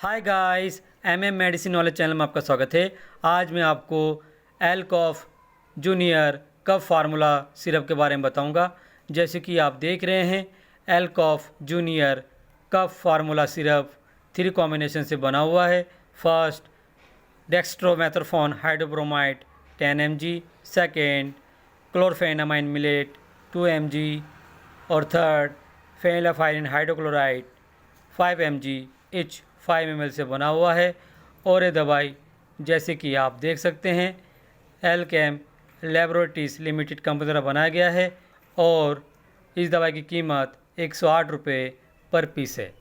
Hi guys, medicine knowledge channel में आपका स्वागत है। आज मैं आपको एलकॉफ जूनियर कफ फार्मूला सिरप के बारे में बताऊंगा। जैसे कि आप देख रहे हैं, Alcof junior cough formula syrup 3 combination से बना हुआ है। First, dextromethorphan hydrobromide 10 mg, second chlorpheniramine maleate 2 mg और third phenylephrine hydrochloride 5 mg each 5 ml से बना हुआ है। और ये दवाई जैसे कि आप देख सकते हैं एल्केम लैबोरेटरीज लिमिटेड कंपनी द्वारा बनाया गया है और इस दवाई की कीमत 108 रुपये पर पीस है।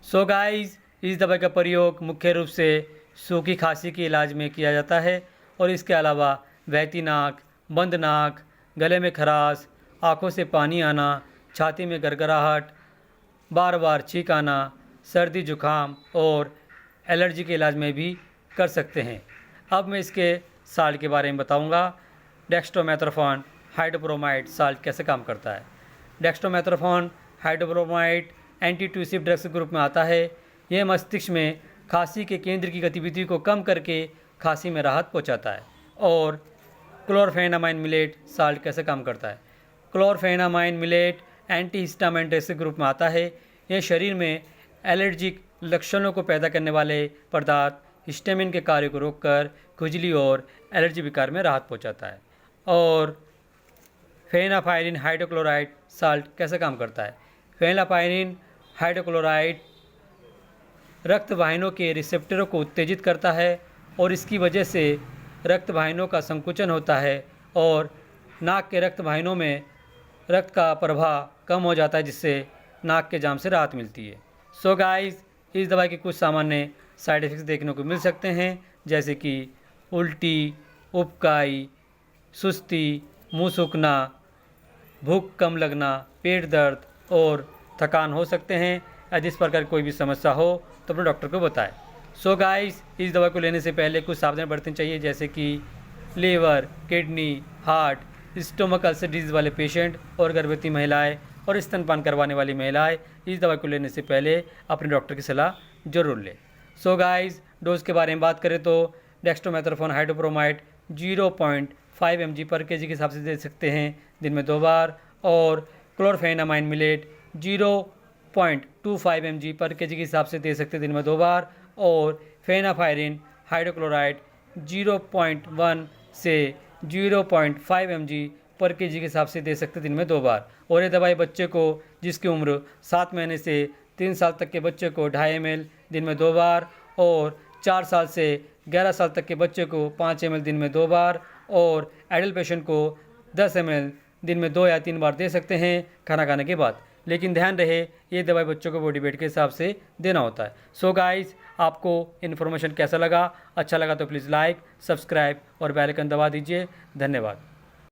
सो गाइस, इस दवाई का प्रयोग मुख्य रूप से सूखी खांसी के इलाज में किया जाता है और इसके अलावा बहती नाक, बंद नाक, गले में खराश, आँखों से पानी आना, छाती में गड़गड़ाहट, बार बार छींक आना, सर्दी जुकाम और एलर्जी के इलाज में भी कर सकते हैं। अब मैं इसके साल्ट के बारे में बताऊंगा। डेक्स्ट्रोमेथोर्फोन हाइड्रोब्रोमाइड साल्ट कैसे काम करता है। डेक्स्ट्रोमेथोर्फोन हाइड्रोब्रोमाइड एंटीट्यूसिव ड्रग्स ग्रुप में आता है। यह मस्तिष्क में खांसी के केंद्र की गतिविधि को कम करके खांसी में राहत पहुंचाता है। और क्लोरफेनामाइन मिलेट साल्ट कैसे काम करता है। क्लोरफेनामाइन मिलेट एंटीहिस्टामाइन ड्रग्स ग्रुप में आता है। यह शरीर में एलर्जिक लक्षणों को पैदा करने वाले पदार्थ हिस्टामिन के कार्य को रोककर खुजली और एलर्जी विकार में राहत पहुंचाता है। और फेनिलएल्फाइरिन हाइड्रोक्लोराइड साल्ट कैसे काम करता है। फेनिलएल्फाइरिन हाइड्रोक्लोराइड रक्त वाहिनियों के रिसेप्टरों को उत्तेजित करता है और इसकी वजह से रक्त वाहिनियों का संकुचन होता है और नाक के रक्त वाहिनियों में रक्त का प्रवाह कम हो जाता है, जिससे नाक के जाम से राहत मिलती है। सो गाइस, इस दवाई के कुछ सामान्य साइड इफ़ेक्ट्स देखने को मिल सकते हैं, जैसे कि उल्टी, उबकाई, सुस्ती, मुंह सूखना, भूख कम लगना, पेट दर्द और थकान हो सकते हैं। यदि इस प्रकार कोई भी समस्या हो तो अपने डॉक्टर को बताएं। सो गाइस, इस दवा को लेने से पहले कुछ सावधानी बरतनी चाहिए, जैसे कि liver, kidney, heart, stomach ulcer disease वाले पेशेंट और गर्भवती महिलाएं और स्तनपान करवाने वाली महिलाएं इस दवा को लेने से पहले अपने डॉक्टर की सलाह जरूर लें। सो गाइस, डोज के बारे में बात करें तो डेक्स्ट्रोमेथोर्फोन हाइड्रोब्रोमाइड 0.5 mg पर kg के हिसाब से दे सकते हैं दिन में 2 बार, और क्लोरफेनामाइन मिलेट 0.25 mg पर kg के हिसाब से दे सकते हैं दिन में 2 बार, और फेनिलएल्फाइरिन हाइड्रोक्लोराइड 0.1 से 0.5 mg पर kg के हिसाब से दे सकते दिन में 2 बार। और ये दवाई बच्चे को जिसकी उम्र 7 महीने से 3 साल तक के बच्चे को 2.5 ml दिन में 2 बार, और 4 साल से 11 साल तक के बच्चे को 5 ml दिन में 2 बार, और एडल्ट पेशेंट को 10 ml दिन में 2 या 3 बार दे सकते हैं खाना खाने के बाद। लेकिन ध्यान रहे, ये दवाई बच्चों को बॉडी वेट के हिसाब से देना होता है। सो गाइस, आपको इन्फॉर्मेशन कैसा लगा? अच्छा लगा तो प्लीज़ लाइक, सब्सक्राइब और बेल आइकन दबा दीजिए। धन्यवाद।